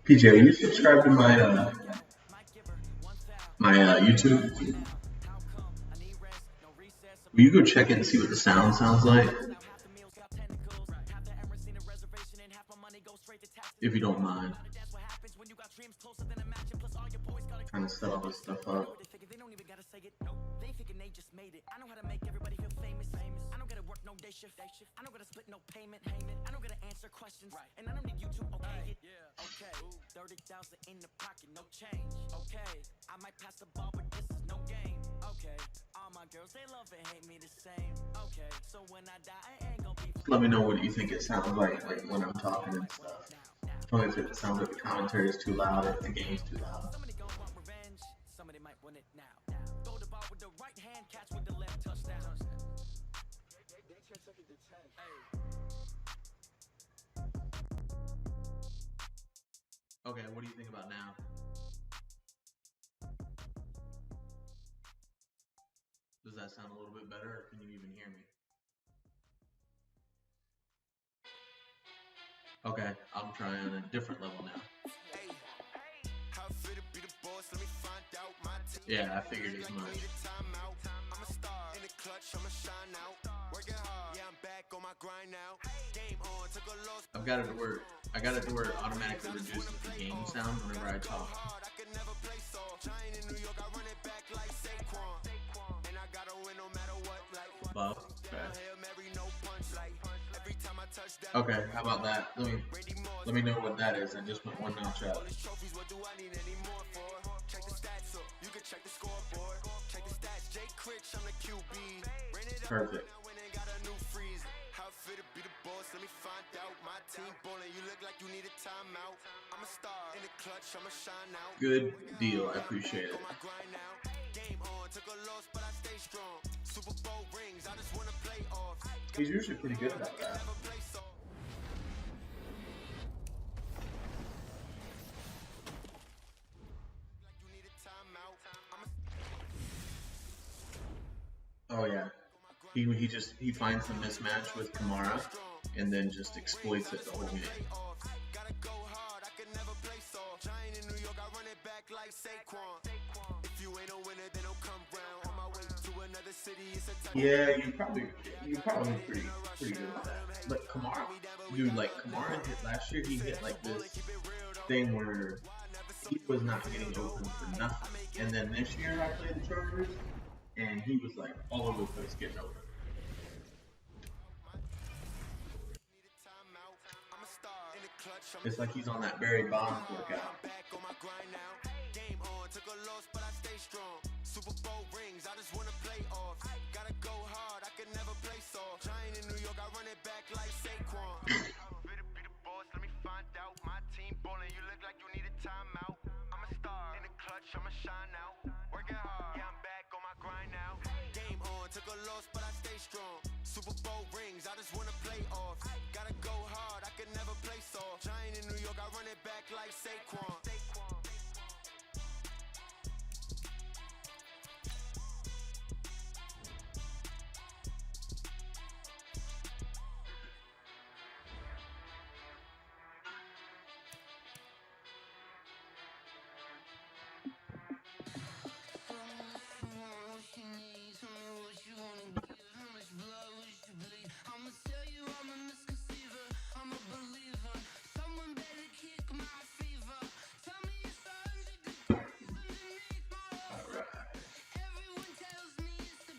PJ, are you subscribed to my YouTube? Will you go check it and see what the sounds like? If you don't mind. Trying to set all this stuff up. Let me know what you think it sounds like when I'm talking and stuff. Tell me if it sounds like the commentary is too loud or if the game's too loud. Okay, what do you think about now? Does that sound a little bit better, or can you even hear me? Okay, I'm trying a different level now. Yeah, I figured as much. I've got it to work. I got it to where it automatically reduces the game sound whenever I talk. Above? Okay, how about that? Let me know what that is. I just went one notch up. Perfect. Good deal. I appreciate it. He's usually pretty good about that. Oh yeah, he finds the mismatch with Kamara and then just exploits it the whole game. Yeah, you probably pretty good at that. But Kamara, dude, Kamara hit last year. He hit like this thing where he was not getting open for nothing. And then this year I played the Chargers, and he was like all over the place getting open. It's like he's on that Barry Bonds workout.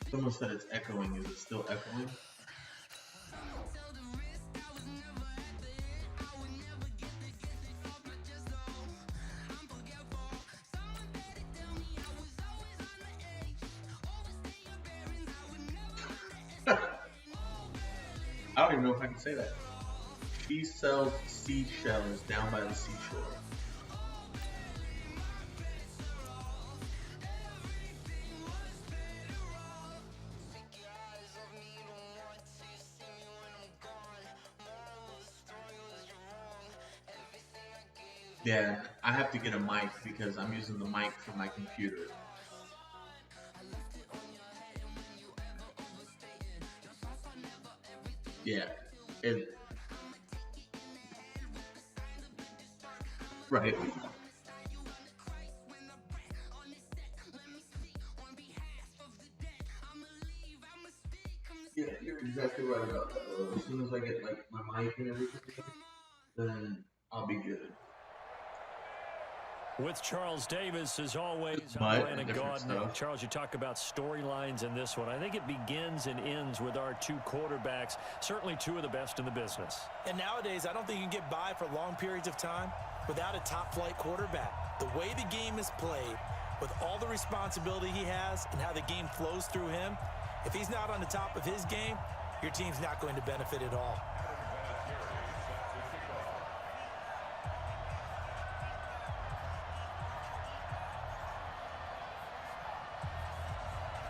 Someone said it's echoing. Is it still echoing? I don't even know if I can say that. She sells seashells down by the seashore. Yeah, I have to get a mic because I'm using the mic for my computer. Yeah, right. Yeah, you're exactly right about that. As soon as I get like my mic and everything, then I'll be good. With Charles Davis, as always, But I'm Brandon Gaudin. Charles, you talk about storylines in this one. I think it begins and ends with our two quarterbacks, certainly two of the best in the business. And nowadays, I don't think you can get by for long periods of time without a top-flight quarterback. The way the game is played, with all the responsibility he has and how the game flows through him, if he's not on the top of his game, your team's not going to benefit at all.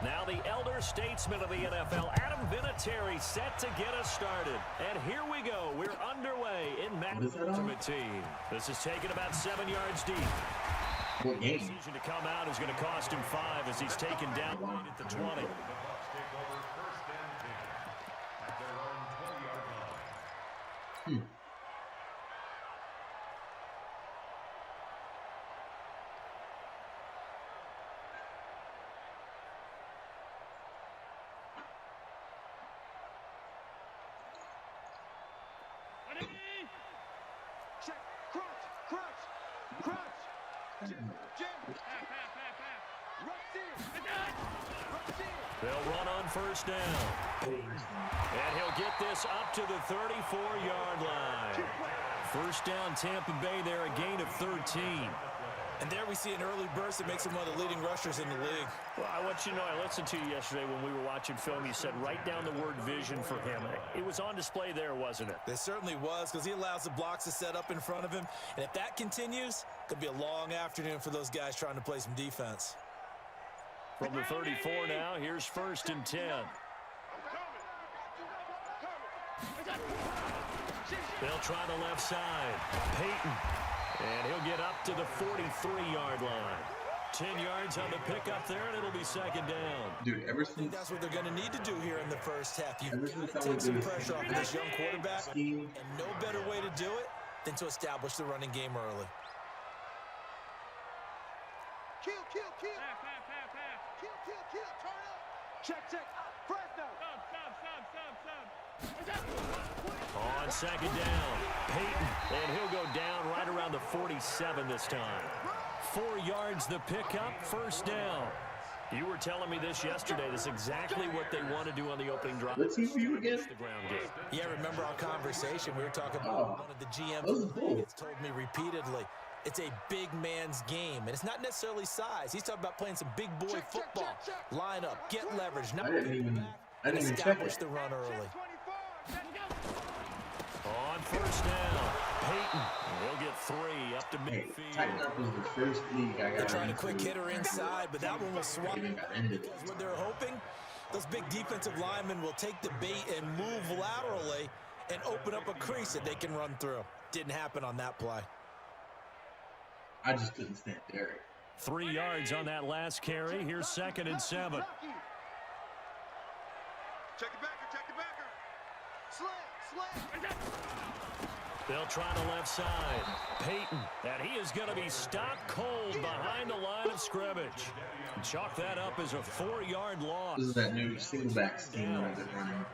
Now the elder statesman of the NFL, Adam Vinatieri, set to get us started. And here we go. We're underway in Madden Ultimate Team. This is taken about 7 yards deep. The decision to come out is going to cost him 5 as he's taken down at the 20. They'll run on first down. And he'll get this up to the 34-yard line. First down, Tampa Bay there, a gain of 13. And there we see an early burst that makes him one of the leading rushers in the league. Well, I want you to know, I listened to you yesterday when we were watching film. You said write down the word vision for him. It was on display there, wasn't it? It certainly was, because he allows the blocks to set up in front of him. And if that continues, it could be a long afternoon for those guys trying to play some defense. From the 34 now, here's 1st and 10. They'll try the left side. Peyton. And he'll get up to the 43-yard line. 10 yards on the pickup there, and it'll be 2nd down. Dude, ever since... that's what they're going to need to do here in the first half. You've got to take some pressure off of this young quarterback, and no better way to do it than to establish the running game early. Kill. Turn up. Check. Fresno. On 2nd down, Peyton, and he'll go down right around the 47 this time. 4 yards the pickup, 1st down. You were telling me this yesterday. That's exactly what they want to do on the opening drive. Let's see you again. The ground game. Yeah, remember our conversation? We were talking about one of the GMs that's told me repeatedly. It's a big man's game, and it's not necessarily size. He's talking about playing some big boy football. Line up, get leverage. I didn't even check it. The run early. On 1st down, Peyton. He'll get 3 up to midfield. Tighten up was the first league I got. They're trying a quick hitter inside, but that one will swap. Because what they're hoping, those big defensive linemen will take the bait and move laterally and open up a crease that they can run through. Didn't happen on that play. I just couldn't stand Derek. 3 yards on that last carry. Here's 2nd and 7. Check it backer. Slam. They'll try the left side. Peyton, and he is going to be stopped cold behind the line of scrimmage. Chalk that up as a 4-yard loss. This is that new single back scheme that they're running.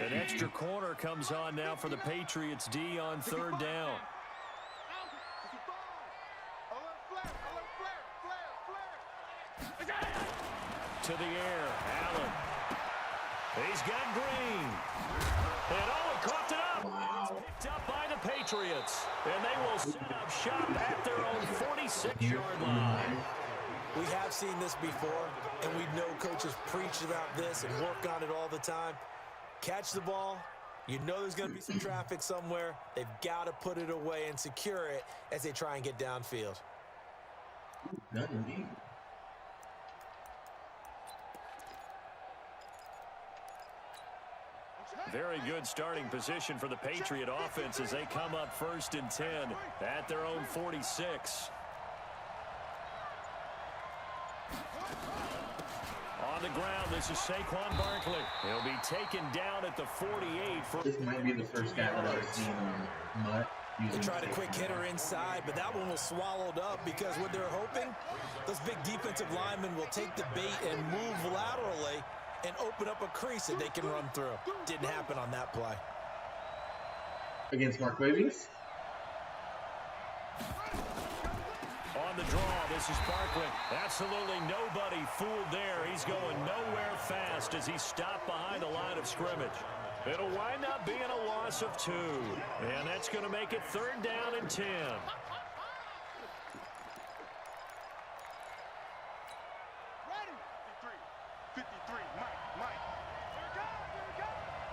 An extra corner comes on now for the Patriots D on 3rd down. To the air, Allen. He's got Green. And caught it up. Wow. Picked up by the Patriots. And they will set up shop at their own 46-yard line. We have seen this before, and we know coaches preach about this and work on it all the time. Catch the ball, You know there's going to be some traffic somewhere. They've got to put it away and secure it as they try and get downfield. Not indeed. Very good starting position for the Patriot offense as they come up 1st and 10 at their own 46. On the ground, this is Saquon Barkley. He'll be taken down at the 48 for... This might be the first guy that I've seen Mutt using. They tried a quick hitter inside, but that one was swallowed up because what they're hoping, those big defensive linemen will take the bait and move laterally and open up a crease that they can run through. Didn't happen on that play. Against Mark Wavies? On the draw, this is Barkley. Absolutely nobody fooled there. He's going nowhere fast as he stopped behind the line of scrimmage. It'll wind up being a loss of 2. And that's going to make it 3rd down and 10.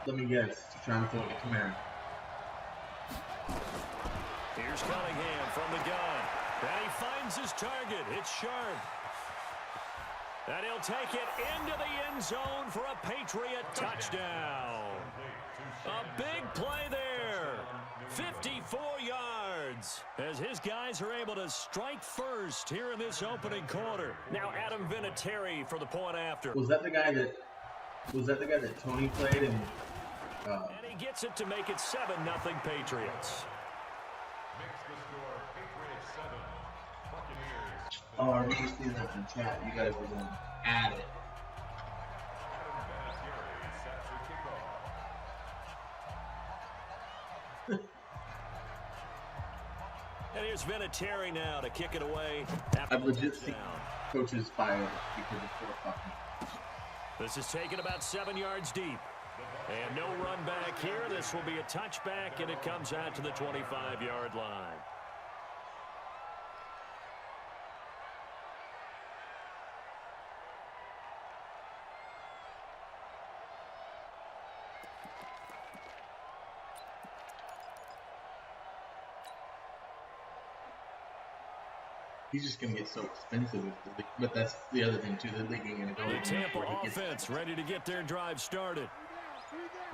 Let me guess. Trying to throw it to Kamara. Here's Cunningham from the gun. And he finds his target. It's Sharp. And he'll take it into the end zone for a Patriot touchdown. A big play there. 54 yards as his guys are able to strike first here in this opening quarter. Now Adam Vinatieri for the point after. Was that the guy that Tony played and he gets it to make it 7-0 Patriots. Oh, I remember seeing that in the chat. You guys were going at it. And here's Vinatieri now to kick it away. I've legit seen coaches fired because of poor fucking. This is taken about 7 yards deep. And no run back here. This will be a touchback, and it comes out to the 25-yard line. He's just going to get so expensive. But that's the other thing, too. The league ain't going to go. The Tampa offense ready to get their drive started.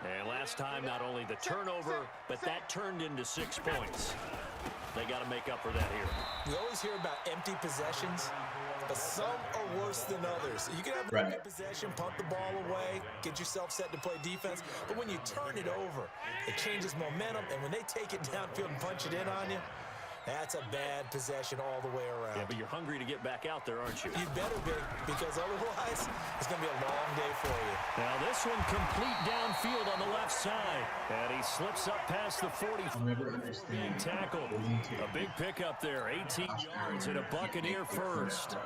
And last time, not only the turnover, but that turned into 6 points. They got to make up for that here. We always hear about empty possessions, but some are worse than others. You can have an empty possession, punt the ball away, get yourself set to play defense, but when you turn it over, it changes momentum, and when they take it downfield and punch it in on you, that's a bad possession all the way around. Yeah, but you're hungry to get back out there, aren't you? You better be, because otherwise, it's going to be a long day for you. Now this one complete downfield on the left side. And he slips up past the 40. I'll never understand. Being tackled. A big pickup there. 18 yards and a Buccaneer first.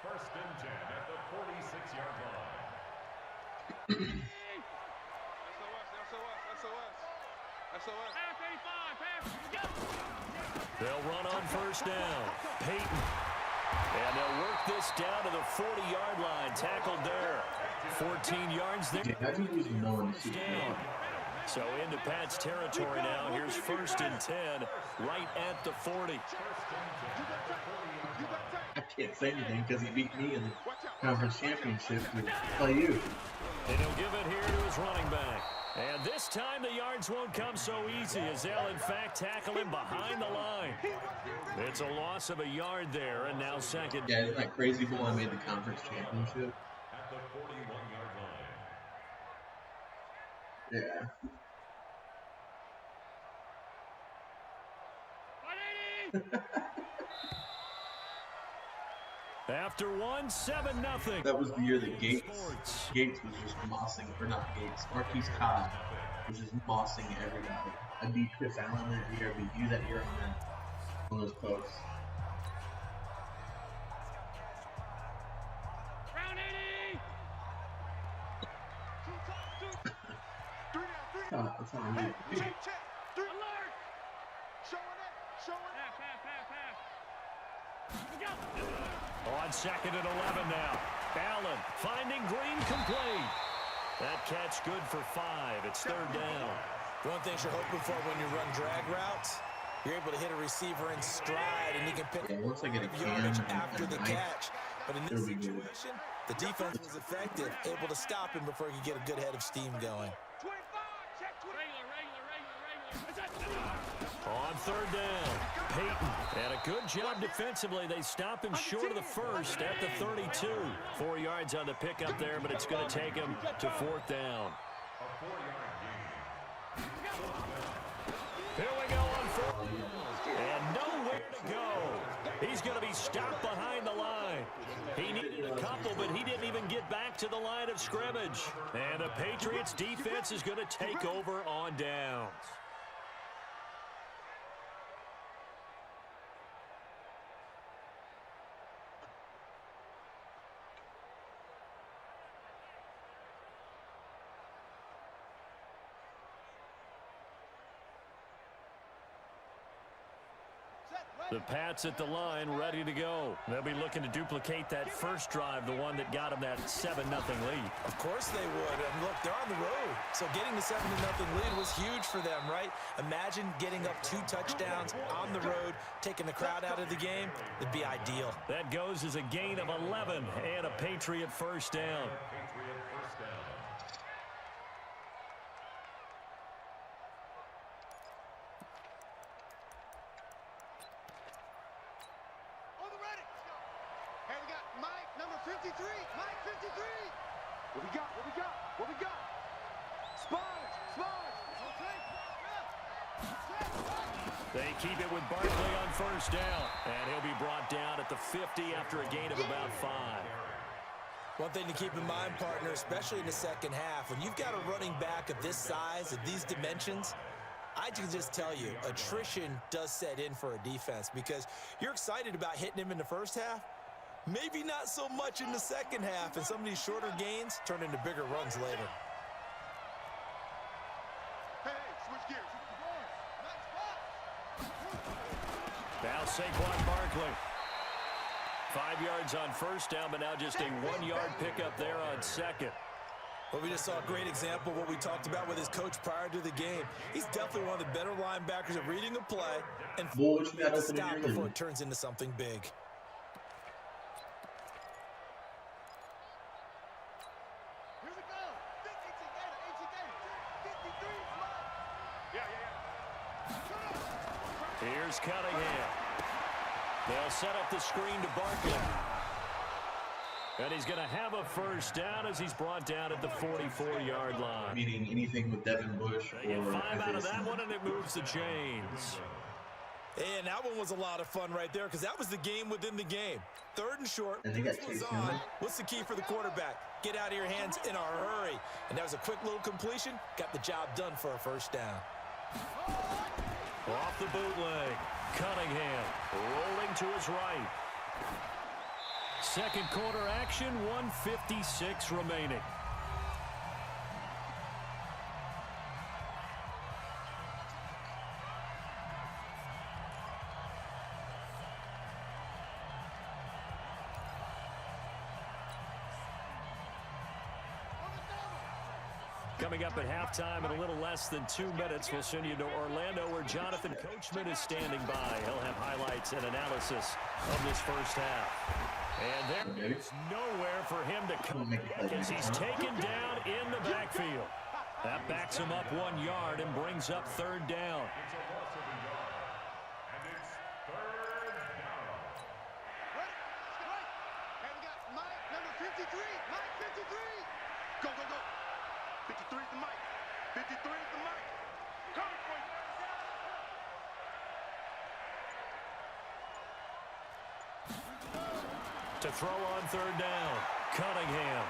1st and 10 at the 46-yard line. SOS. They'll run on 1st down. Peyton. And they'll work this down to the 40-yard line. Tackled there. 14 yards there. Down. So into Pat's territory now. Here's 1st and 10 right at the 40. I can't say anything because he beat me in the conference championship to play you. And he'll give it here to his running back. And this time the yards won't come so easy as they'll in fact tackle him behind the line. It's a loss of a yard there, and now 2nd. Yeah, isn't that crazy when I made the conference championship? At the 41-yard line. Yeah. After one, 7-0. That was the year that Gates was just mossing, or not Gates, Marquise Todd was just mossing everybody. I beat Chris Allen that year, I beat you that year on those posts. That's not me. On 2nd and 11 now. Allen finding Green complete. That catch good for 5. It's third down. One thing you're hoping for when you run drag routes, you're able to hit a receiver in stride, and he can pick Once I get a yardage can after the and catch. But in this it'll be good. situation, the defense was effective, able to stop him before he could get a good head of steam going. 25, check 20. On third down, Peyton. And a good job defensively. They stop him short of the first at the 32. 4 yards on the pickup there, but it's going to take him to fourth down. A 4-yard gain. Here we go on fourth. And nowhere to go. He's going to be stopped behind the line. He needed a couple, but he didn't even get back to the line of scrimmage. And the Patriots defense is going to take over on downs. The Pats at the line, ready to go. They'll be looking to duplicate that first drive, the one that got them that 7-0 lead. Of course they would. And look, they're on the road. So getting the 7-0 lead was huge for them, right? Imagine getting up 2 touchdowns on the road, taking the crowd out of the game. It'd be ideal. That goes as a gain of 11 and a Patriot first down. Patriot first down. On the ready. Hey, we got Mike, number 53. Mike, 53. What we got? What we got? What we got? Sponge. Sponge. Okay. They keep it with Barkley on first down. And he'll be brought down at the 50 after a gain of about 5. One thing to keep in mind, partner, especially in the second half, when you've got a running back of this size, of these dimensions, I can just tell you, attrition does set in for a defense because you're excited about hitting him in the first half, maybe not so much in the second half, and some of these shorter gains turn into bigger runs later. Hey, switch gears. Now Saquon Barkley. 5 yards on first down, but now just a 1-yard pickup there on second. Well, we just saw a great example of what we talked about with his coach prior to the game. He's definitely one of the better linebackers at reading a play and stop before it turns into something big. Here we go. 53. Here's Cunningham. They'll set up the screen to Barkley. And he's going to have a first down as he's brought down at the 44-yard line. Meaning anything with Devin Bush. They get 5 out of that one, and it moves the chains. And that one was a lot of fun right there because that was the game within the game. Third and short. And they got Was Chase on. Young. What's the key for the quarterback? Get out of your hands in a hurry. And that was a quick little completion. Got the job done for a first down. Off the bootleg. Cunningham rolling to his right. Second quarter action, 1:56 remaining. Coming up at halftime in a little less than 2 minutes, we'll send you to Orlando where Jonathan Coachman is standing by. He'll have highlights and analysis of this first half. And there is nowhere for him to come back as he's taken down in the backfield. That backs him up 1 yard and brings up third down. It's a loss of a yard. And it's third down. Ready? Right. Hey, we got Mike, number 53. Mike, 53. Go, go, go. 53 is the Mike. 53 is the Mike. Coming for you. To throw on third down, Cunningham.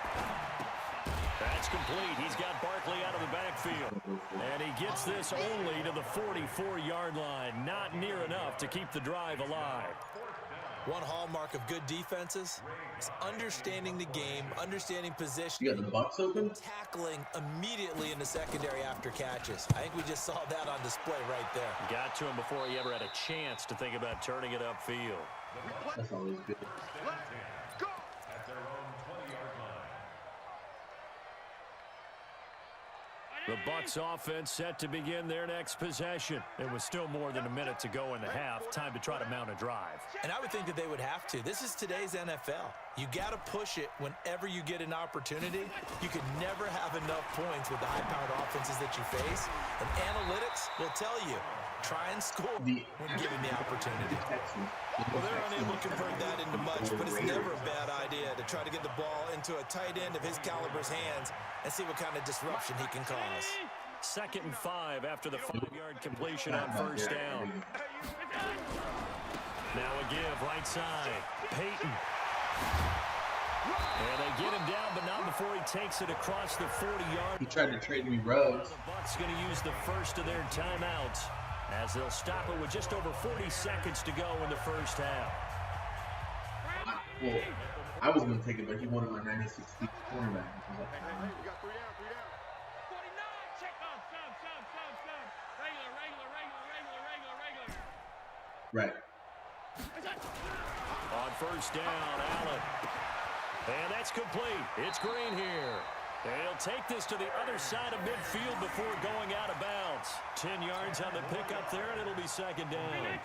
That's complete. He's got Barkley out of the backfield. And he gets this only to the 44-yard line. Not near enough to keep the drive alive. One hallmark of good defenses is understanding the game, understanding position. You got the box open? Tackling immediately in the secondary after catches. I think we just saw that on display right there. Got to him before he ever had a chance to think about turning it upfield. That's always good. Go. At their own 20-yard line. The Bucs offense set to begin their next possession. It was still more than a minute to go in the half. Time to try to mount a drive. And I would think that they would have to. This is today's NFL. You got to push it whenever you get an opportunity. You could never have enough points with the high-powered offenses that you face. And analytics will tell you, try and score when given the opportunity. Well, they're unable to convert that into much, but it's never a bad idea to try to get the ball into a tight end of his caliber's hands and see what kind of disruption he can cause. 2nd and 5 after the 5-yard completion on first down. Now a give right side. Peyton. And they get him down, but not before he takes it across the 40-yard. He tried to trade me Rhodes. The Bucs going to use the first of their timeouts as they'll stop it with just over 40 seconds to go in the first half. Well, I was going to take it, but he wanted my 96 feet cornerback. Hey, we got 3 down, 3 down. 49, check on, some. Regular. Right. On first down, Allen. And that's complete. It's Green here. And he'll take this to the other side of midfield before going out of bounds. 10 yards on the pickup there, and it'll be 2nd down.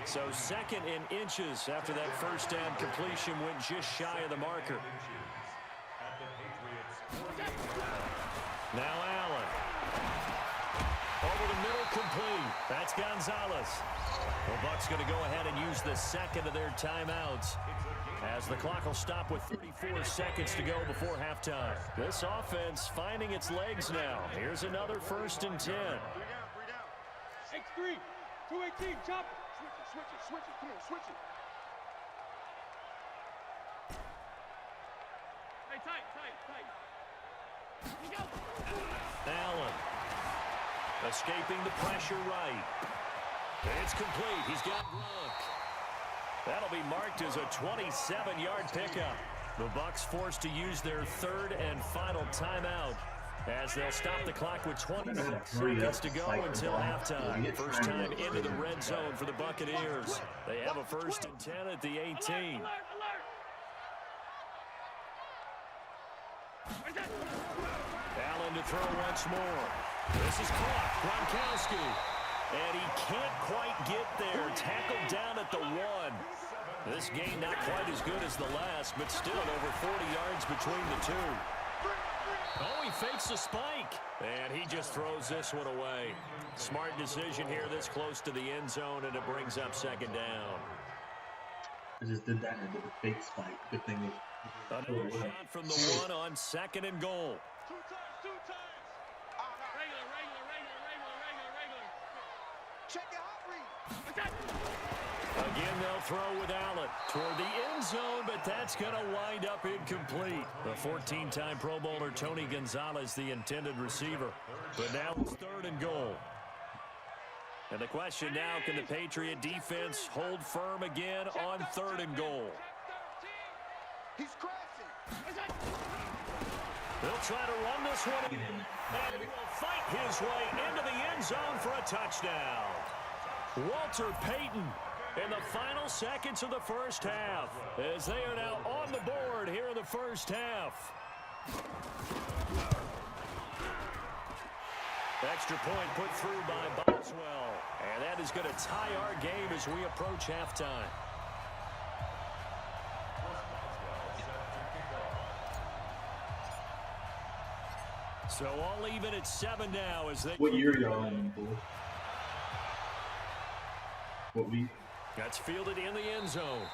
So 2nd in inches after that first down completion went just shy of the marker. Now Allen. Over the middle, complete. That's Gonzalez. The Bucs going to go ahead and use the 2nd of their timeouts, as the clock will stop with 34 seconds to go before halftime. This offense finding its legs now. Here's another 1st and 10. 3 down. X3, 218, chop. Switch it. Come on, switch it. Hey, tight. Here you go. Allen escaping the pressure right. It's complete. He's got Gronk. That'll be marked as a 27-yard pickup. The Bucs forced to use their 3rd and final timeout, as they'll stop the clock with 26 seconds to go until halftime. First time into the red zone for the Buccaneers. They have a 1st and 10 at the 18. Allen to throw once more. This is caught. Gronkowski. And he can't quite get there. Tackled down at the 1. This game not quite as good as the last, but still over 40 yards between the two. Oh, he fakes a spike. And he just throws this one away. Smart decision here this close to the end zone, and it brings up 2nd down. I just did that and did a fake spike. Good thing they... Another shot from the 1 on 2nd and goal. 2 times. Regular. Check your hot read. Again, they'll throw with Allen toward the end zone, but that's going to wind up incomplete. The 14-time Pro Bowler Tony Gonzalez, the intended receiver. But now it's 3rd and goal. And the question now, can the Patriot defense hold firm again on 3rd and goal? He's crashing. They'll try to run this one in, and he will fight his way into the end zone for a touchdown. Walter Payton in the final seconds of the first half, as they are now on the board here in the first half. Extra point put through by Boswell, and that is going to tie our game as we approach halftime. So all even at 7 now as they... What year are y'all in, boy? What week? That's fielded in the end zone.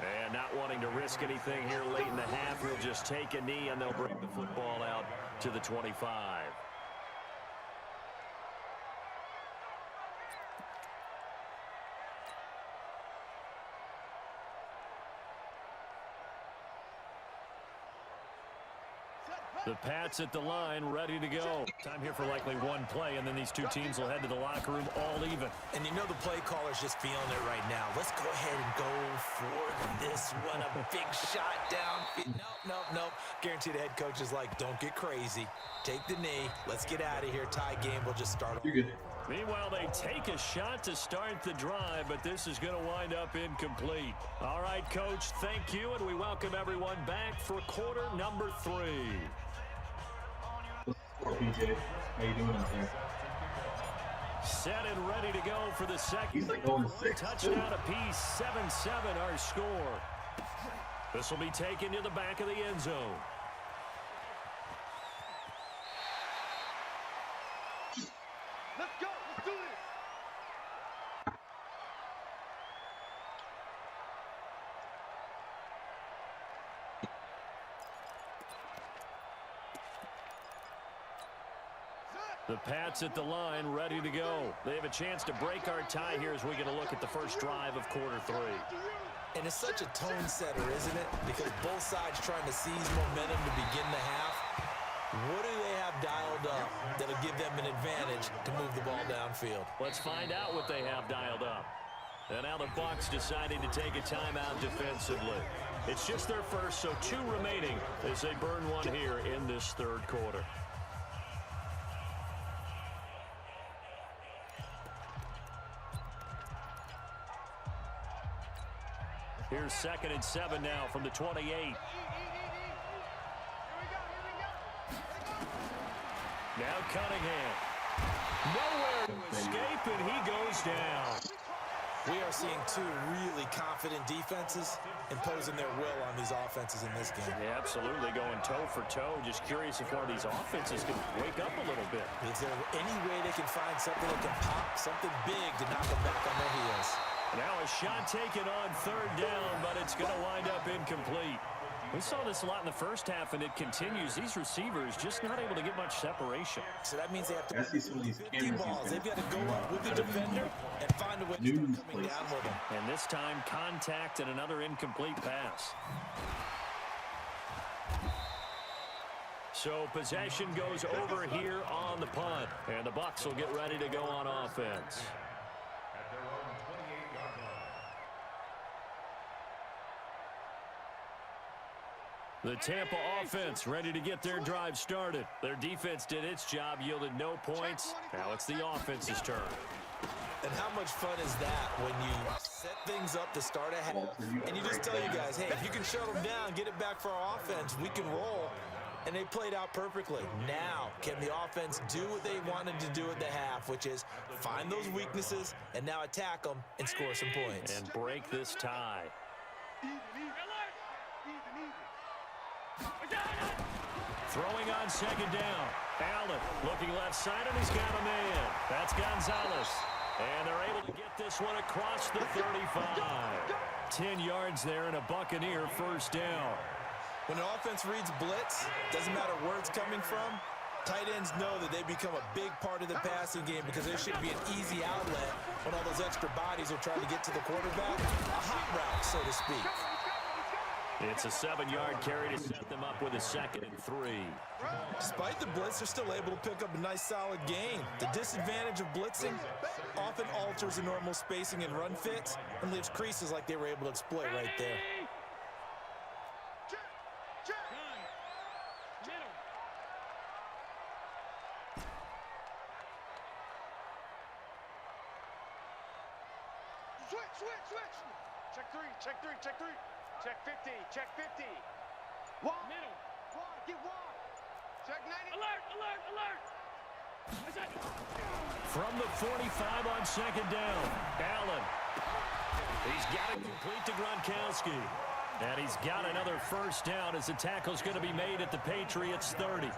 And not wanting to risk anything here late in the half, he'll just take a knee and they'll bring the football out to the 25. The Pats at the line, ready to go. Time here for likely one play, and then these two teams will head to the locker room all even. And you know the play caller's just feeling it right now. Let's go ahead and go for this one. A big shot down. Nope. Guaranteed the head coach is like, don't get crazy. Take the knee. Let's get out of here. Tie game. We'll just start. You're good. Meanwhile, they take a shot to start the drive, but this is going to wind up incomplete. All right, Coach, thank you, and we welcome everyone back for quarter number 3. BJ, how you doing out there? Set and ready to go for the second. He's like going 6. Touchdown apiece, 7-7 our score. This will be taken to the back of the end zone. Let's go. Let's do this. The Pats at the line, ready to go. They have a chance to break our tie here as we get a look at the first drive of quarter 3. And it's such a tone setter, isn't it? Because both sides trying to seize momentum to begin the half. What do they have dialed up that'll give them an advantage to move the ball downfield? Let's find out what they have dialed up. And now the Bucs deciding to take a timeout defensively. It's just their first, so 2 remaining as they burn one here in this third quarter. Here's 2nd and 7 now from the 28. Now Cunningham. Nowhere to escape, and he goes down. We are seeing 2 really confident defenses imposing their will on these offenses in this game. Yeah, absolutely, going toe for toe. Just curious if one of these offenses can wake up a little bit. Is there any way they can find something that can pop, something big to knock them back on their heels? Now a shot taken on 3rd down, but it's going to wind up incomplete. We saw this a lot in the first half, and it continues. These receivers just not able to get much separation. So that means they have to I see some of these 50 cameras balls. he's They've got to go up with the defender and find a way to start coming down with them. And this time, contact and another incomplete pass. So possession goes over here on the punt, and the Bucs will get ready to go on offense. At their own 28-yard line. The Tampa offense ready to get their drive started. Their defense did its job, yielded no points. Now it's the offense's turn. And how much fun is that when you set things up to start a half, and you just tell you guys, hey, if you can shut them down, get it back for our offense, we can roll. And they played out perfectly. Now, can the offense do what they wanted to do at the half, which is find those weaknesses and now attack them and score some points. And break this tie. Throwing on 2nd down. Allen looking left side, and he's got a man. That's Gonzalez. And they're able to get this one across the 35. 10 yards there and a Buccaneer first down. When an offense reads blitz, doesn't matter where it's coming from, tight ends know that they become a big part of the passing game because there should be an easy outlet when all those extra bodies are trying to get to the quarterback. A hot route, so to speak. It's a 7-yard carry to set them up with a 2nd and 3. Despite the blitz, they're still able to pick up a nice solid gain. The disadvantage of blitzing often alters the normal spacing and run fits and leaves creases like they were able to exploit right there. Switch. Check 3. Check 50. Check 50. Wide. Middle. Wide. Get wide. Check 90. Alert. From the 45 on 2nd down. Allen. He's got it complete to Gronkowski. And he's got another first down as the tackle's going to be made at the Patriots 30.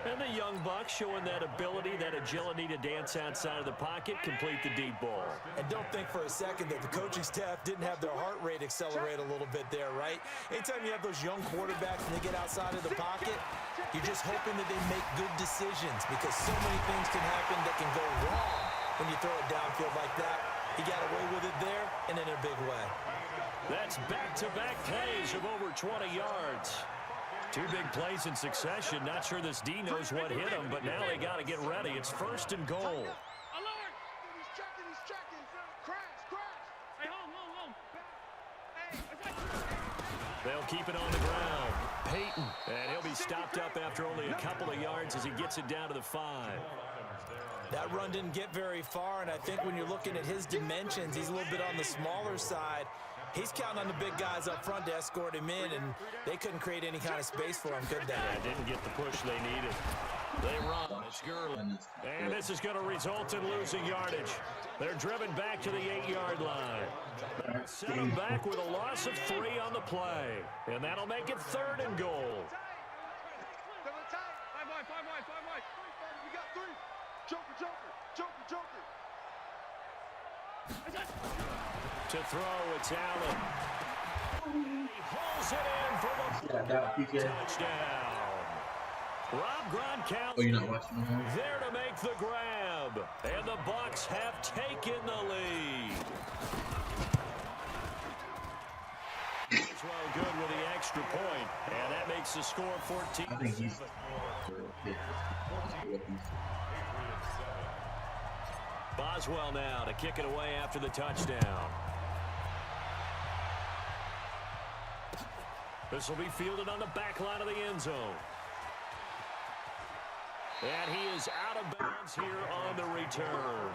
And the young Bucs showing that ability, that agility to dance outside of the pocket, complete the deep ball. And don't think for a second that the coaching staff didn't have their heart rate accelerate a little bit there, right? Anytime you have those young quarterbacks and they get outside of the pocket, you're just hoping that they make good decisions because so many things can happen that can go wrong when you throw it downfield like that. He got away with it there and in a big way. That's back-to-back plays of over 20 yards. 2 big plays in succession. Not sure this D knows what hit him, but now they got to get ready. It's 1st and goal. Alert. He's checking. Crash. Hey, home. Hey, They'll keep it on the ground. Peyton, and he'll be stopped up after only a couple of yards as he gets it down to the 5. That run didn't get very far, and I think when you're looking at his dimensions, he's a little bit on the smaller side. He's counting on the big guys up front to escort him in, and they couldn't create any kind of space for him, could they? Yeah, didn't get the push they needed. They run. It's Gurley. And this is going to result in losing yardage. They're driven back to the 8-yard line. Set them back with a loss of 3 on the play. And that'll make it 3rd and goal. 5 wide, 5 wide, 5 wide. We got 3. Joker, joker, joker, joker. To throw, it's Allen. He hauls it in for the touchdown. Rob Gronkowski Oh, you're not watching the game? there to make the grab. And the Bucs have taken the lead. Well, good with the extra point, and that makes the score 14. I think he's Boswell now to kick it away after the touchdown. This will be fielded on the back line of the end zone. And he is out of bounds here on the return.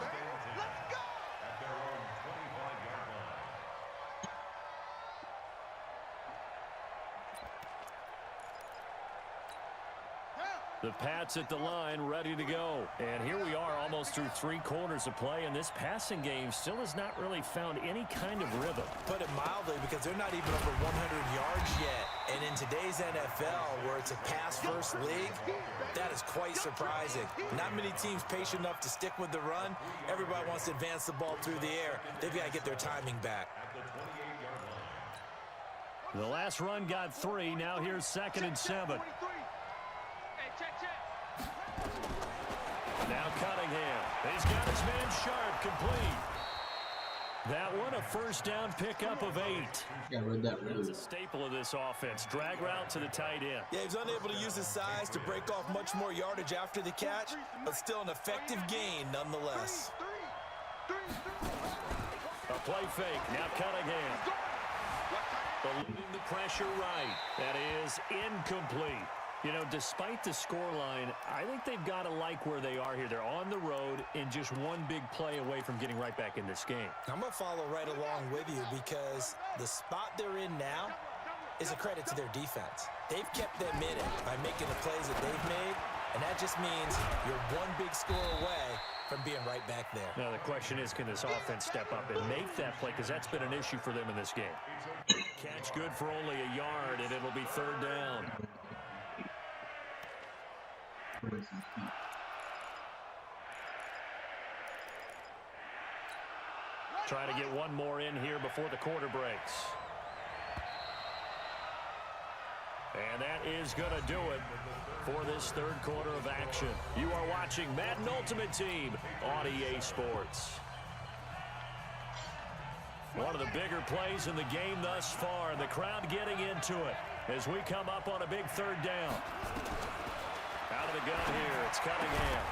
The Pats at the line, ready to go. And here we are almost through 3 quarters of play, and this passing game still has not really found any kind of rhythm. Put it mildly, because they're not even over 100 yards yet. And in today's NFL, where it's a pass-first league, that is quite surprising. Not many teams patient enough to stick with the run. Everybody wants to advance the ball through the air. They've got to get their timing back. The last run got 3. Now here's 2nd and 7. Now Cunningham. He's got his man Sharp complete. That one a first down pickup of 8. Yeah, read that really That's a well. staple of this offense. Drag route to the tight end. Yeah, he was unable to use his size to break off much more yardage after the catch, but still an effective gain nonetheless. A play fake. Now Cunningham. Eluding the pressure right. That is incomplete. You know, despite the scoreline, I think they've got to like where they are here. They're on the road and just one big play away from getting right back in this game. I'm going to follow right along with you, because the spot they're in now is a credit to their defense. They've kept them in it by making the plays that they've made, and that just means you're one big score away from being right back there. Now the question is, can this offense step up and make that play, because that's been an issue for them in this game. Catch good for only a yard, and it'll be 3rd down. Trying to get one more in here before the quarter breaks. And that is going to do it for this 3rd quarter of action. You are watching Madden Ultimate Team on EA Sports. One of the bigger plays in the game thus far, and the crowd getting into it as we come up on a big 3rd down. Out of the gun here, it's Cunningham.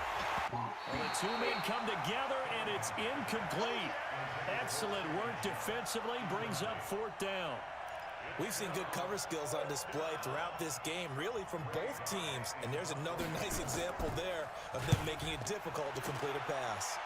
Well, the 2 men come together, and it's incomplete. Excellent work defensively, brings up 4th down. We've seen good cover skills on display throughout this game, really from both teams. And there's another nice example there of them making it difficult to complete a pass.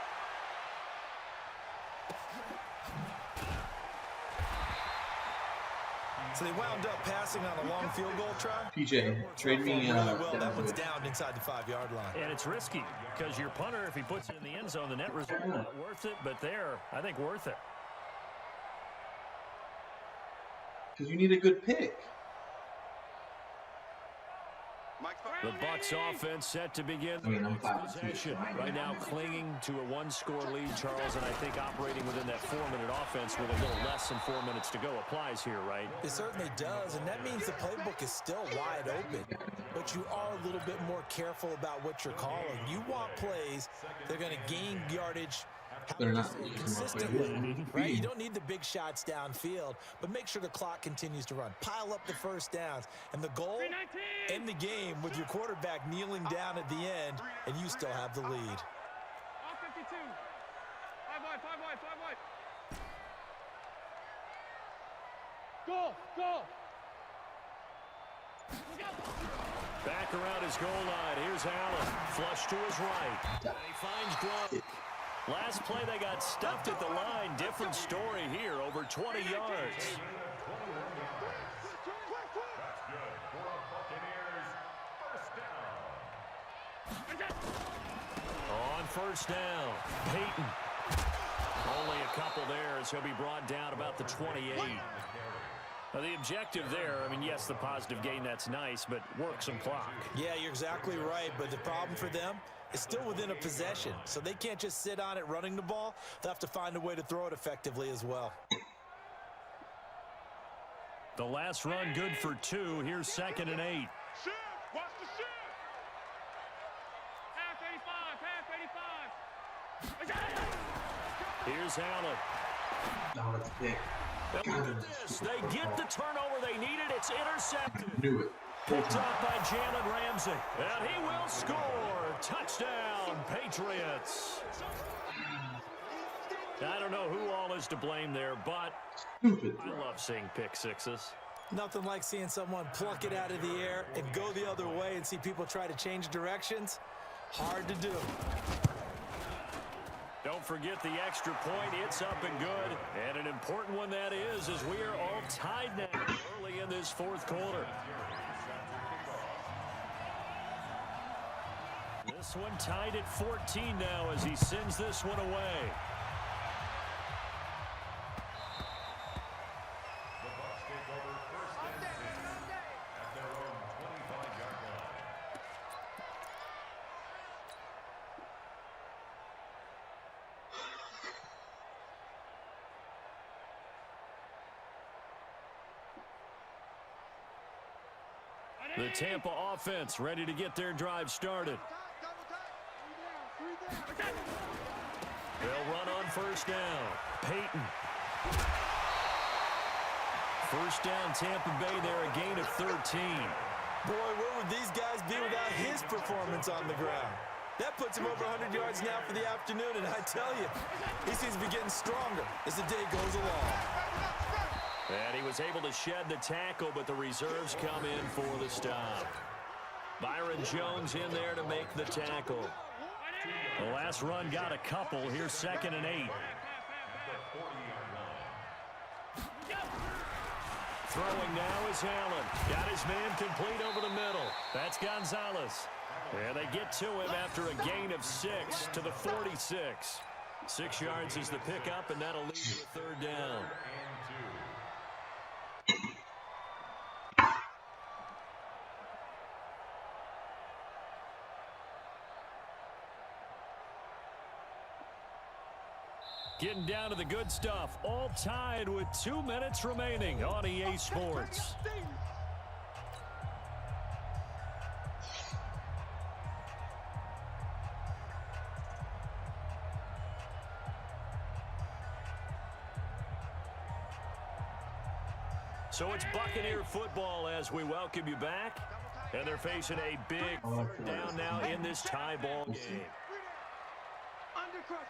So they wound up passing on a long field goal try. PJ, trade me. Well, that one's down inside the 5-yard line. And it's risky, because your punter, if he puts it in the end zone, the net result not worth it. But there, I think worth it. Because you need a good pick. The Bucs offense set to begin possession. Right now clinging to a 1-score lead, Charles, and I think operating within that 4-minute offense with a little less than 4 minutes to go applies here, right? It certainly does, and that means the playbook is still wide open. But you are a little bit more careful about what you're calling. You want plays that are going to gain yardage They're not consistently, right? You don't need the big shots downfield, but make sure the clock continues to run. Pile up the first downs, and the goal, end the game with your quarterback kneeling down at the end, and you still have the lead. All 52. 5 wide, 5 wide, 5 wide. Go, go. Back around his goal line. Here's Allen. Flush to his right. And he finds Gronk. Last play, they got stuffed at the line. Different story here, over 20 yards. first down. Peyton. Only a couple there as he'll be brought down about the 28. Now, the objective there, I mean, yes, the positive gain, that's nice, but work some clock. Yeah, you're exactly right, but the problem for them is still within a possession, so they can't just sit on it running the ball. They'll have to find a way to throw it effectively as well. The last run good for 2. Here's 2nd and 8. Shift! Watch the shift! Half 85, Here's Allen. No, that's big. And look at this. They get the turnover they needed. It's intercepted. Knew it. Picked up by Jalen Ramsey. And he will score. Touchdown, Patriots. I don't know who all is to blame there, but I love seeing pick sixes. Nothing like seeing someone pluck it out of the air and go the other way and see people try to change directions. Hard to do. Don't forget the extra point. It's up and good. And an important one that is, as we are all tied now early in this fourth quarter. This one tied at 14 now as he sends this one away. The Bucs take over first and 10 at their own 25-yard line. The Tampa offense ready to get their drive started. They'll run on first down. Peyton. First down, Tampa Bay there, a gain of 13. Boy, where would these guys be without his performance on the ground? That puts him over 100 yards now for the afternoon, and I tell you, he seems to be getting stronger as the day goes along. And he was able to shed the tackle, but the reserves come in for the stop. Byron Jones in there to make the tackle. The last run got a couple. Here's 2nd and 8. Throwing now is Allen. Got his man complete over the middle. That's Gonzalez. And they get to him after a gain of 6 to the 46. 6 yards is the pickup, and that'll lead to a third down. Getting down to the good stuff. All tied with 2 minutes remaining on EA Sports. So it's Buccaneer football as we welcome you back. And they're facing a big third down now in this tie ball game. Undercrunch.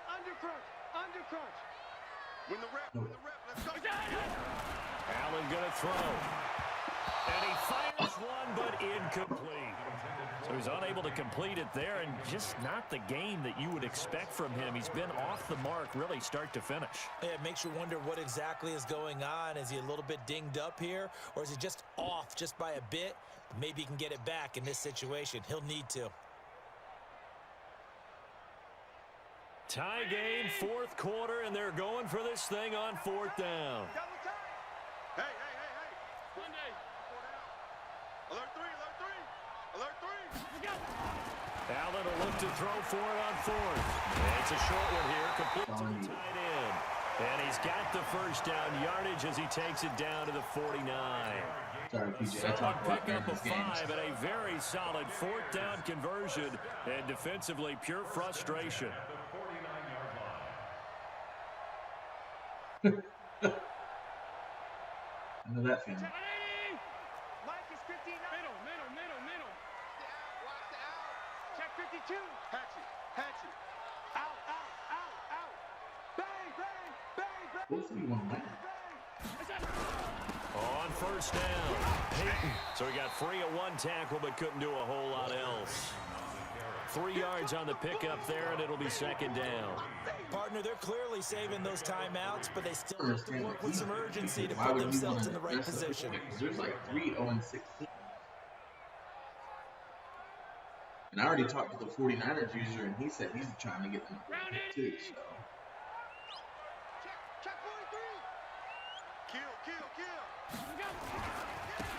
When the rep, let's go. Allen gonna throw. And he fires one, but incomplete. So he's unable to complete it there, and just not the game that you would expect from him. He's been off the mark really start to finish. Yeah, it makes you wonder what exactly is going on. Is he a little bit dinged up here, or is he just off just by a bit? Maybe he can get it back in this situation. He'll need to. Tie game, fourth quarter, and they're going for this thing on 4th down. Hey. Monday. Alert 3. Allen will look to throw for it on 4th. And it's a short one here, complete to the tight end. And he's got the first down yardage as he takes it down to the 49. Sorry, PJ. Solid pickup of 5 and a very solid 4th down conversion. And defensively, pure frustration. I know that feeling. Mike is 59. Middle. Watch the out. Check 52. Hatchet. Out. Bang. Hopefully you won't win. On first down, Peyton. So he got free of one tackle, but couldn't do a whole lot else. 3 yards on the pickup there, and it'll be 2nd down. Partner, they're clearly saving those timeouts, but they still have to work with some urgency to put themselves in the right position. There's like 3-0-16. And I already talked to the 49ers user, and he said he's trying to get them too. So. Check 43. Kill.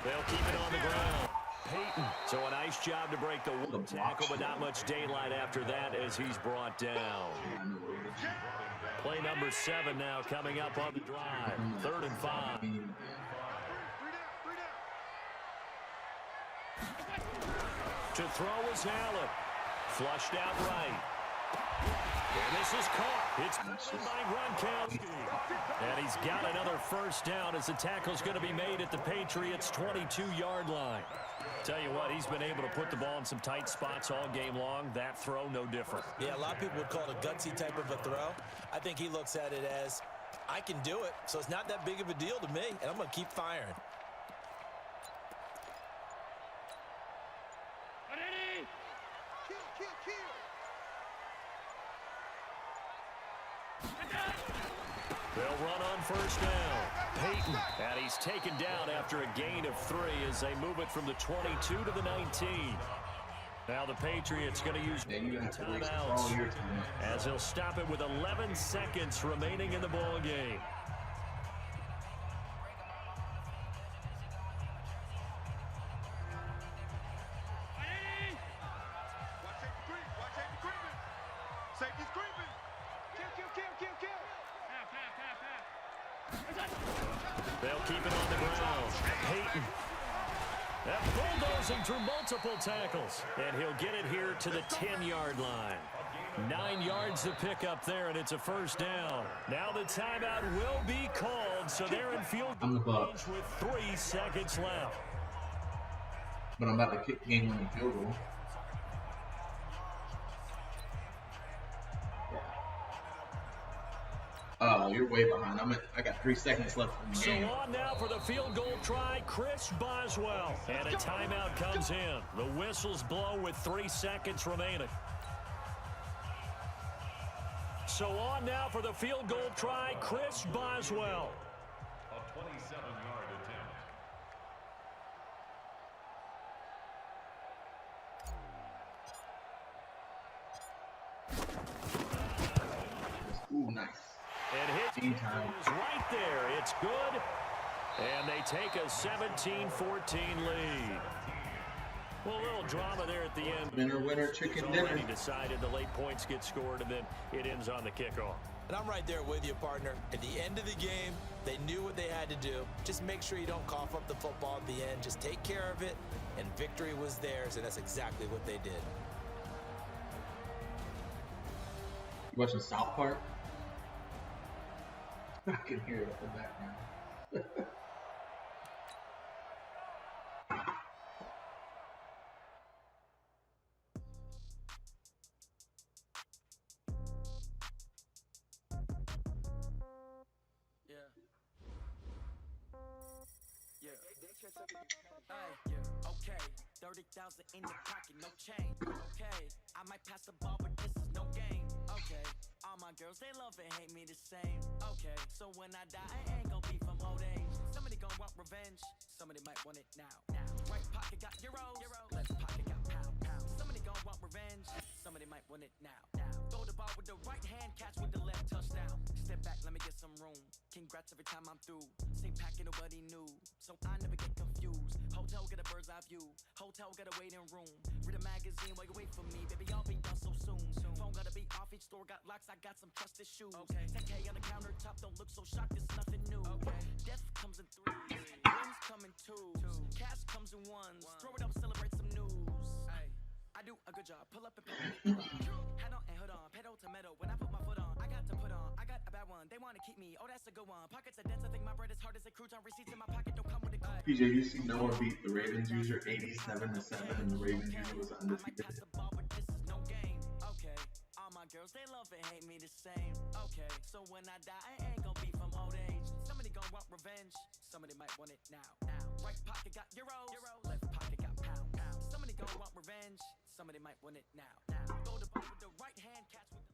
They'll keep it on the ground. Peyton. So a nice job to break the one tackle, but not much daylight after that as he's brought down. Play number 7 now coming up on the drive. 3rd and 5. To throw is Allen. Flushed out right. And this is caught. It's by Gronkowski. And he's got another first down as the tackle's going to be made at the Patriots' 22-yard line. Tell you what, he's been able to put the ball in some tight spots all game long. That throw, no different. Yeah, a lot of people would call it a gutsy type of a throw. I think he looks at it as, I can do it, so it's not that big of a deal to me, and I'm going to keep firing. They'll run on first down. Peyton, and he's taken down after a gain of 3 as they move it from the 22 to the 19. Now the Patriots going to use timeouts as he'll stop it with 11 seconds remaining in the ball game. Safety's creeping. Kill. They'll keep it on the ground. Peyton. That bulldozing through multiple tackles. And he'll get it here to the 10-yard line. 9 yards to pick up there, and it's a first down. Now the timeout will be called, so they're in field range with 3 seconds left. But I'm about to kick game-winning field goal. Oh, you're way behind. I got 3 seconds left in the game. So on now for the field goal try, Chris Boswell. And a timeout comes in. The whistles blow with 3 seconds remaining. So on now for the field goal try, Chris Boswell. A 27-yard attempt. Ooh, nice. And hit is right there. It's good. And they take a 17-14 lead. Well, a little drama there at the end. Winner, chicken dinner. He decided the late points get scored, and then it ends on the kickoff. And I'm right there with you, partner. At the end of the game, they knew what they had to do. Just make sure you don't cough up the football at the end. Just take care of it, and victory was theirs, and that's exactly what they did. You watching South Park? I can hear it in the background. Okay, 30,000 in the pocket, no change. Okay, I might pass the ball, but this is no game. Okay, all my girls, they love and hate me the same. Okay, so when I die, I ain't gon' be from old age. Somebody gon' want revenge, somebody might want it now. Right pocket got euros, left pocket got pound. Somebody gon' want revenge, somebody might want it now. Throw the ball with the right hand, catch with the left, touchdown. Step back, let me get some room. Congrats every time I'm through. Same packet, nobody knew, so I never get confused. Hotel get a bird's eye view. Hotel get a waiting room. Read a magazine while you wait for me, baby. I'll be done so soon. Phone gotta be off. Each store got locks. I got some trusted shoes. 10K on the countertop. Don't look so shocked. It's nothing new. Death comes in 3s. Wins come in 2s. Cash comes in 1s. Throw it up, celebrate some news. I do a good job. Pull up and pull it. Head on and hood on. Pedal to metal. When I put my foot on, I got to put on. I got a bad one. They want to keep me. Oh, that's a good one. Pockets are dense. I think my bread is hard as a crouton. Receipts in my pocket don't come with a coat. PJ, you see Noah beat the Ravens user 87-7, and the Ravens user was undefeated. I might pass the ball, but this is no game. Okay, all my girls, they love and hate me the same. Okay, so when I die, I ain't gon' be from old age. Somebody gon' want revenge, somebody might want it now. Right pocket got euros, left pocket got pound. Somebody gon' want revenge, somebody might want it now. Throw the ball with the right hand, catch with the...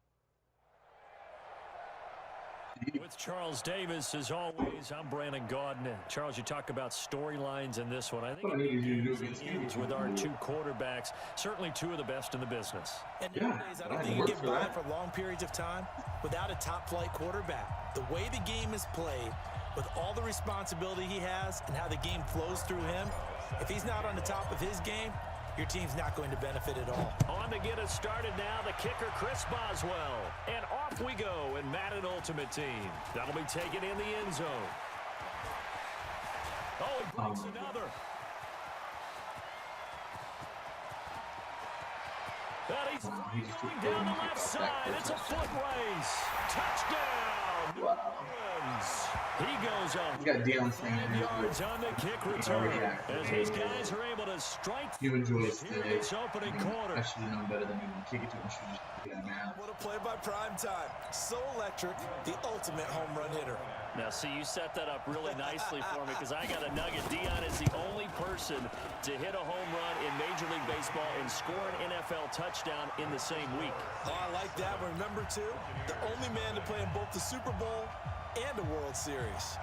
With Charles Davis, as always, I'm Brandon Gaudin. Charles, you talk about storylines in this one. I think it begins and ends with our two quarterbacks, certainly two of the best in the business. And nowadays, I don't think you get by for long periods of time without a top-flight quarterback. The way the game is played, with all the responsibility he has and how the game flows through him, if he's not on the top of his game, your team's not going to benefit at all. On to get us started now, the kicker, Chris Boswell. And off we go in Madden Ultimate Team. That'll be taken in the end zone. Oh, he breaks another. And he's going down the left side. It's a foot race. Touchdown. Wow. He goes up. He's got Deion saying 9 yards on the kick return. As his guys are able to strike you enjoy it here in this opening quarter. I should have known better than even kick it to him. Should just get him out. What a play by Prime Time. So electric, the ultimate home run hitter. Now, see, you set that up really nicely for me because I got a nugget. Deion is the only person to hit a home run in Major League Baseball and score an NFL touchdown in the same week. Oh, I like that. But remember, too, the only man to play in both the Super Bowl and a World Series.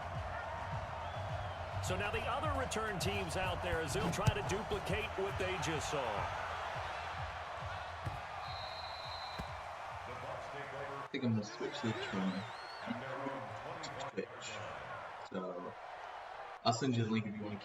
So now the other return teams out there as they'll try to duplicate what they just saw. I think I'm going to switch this from Twitch. So I'll send you the link if you want to keep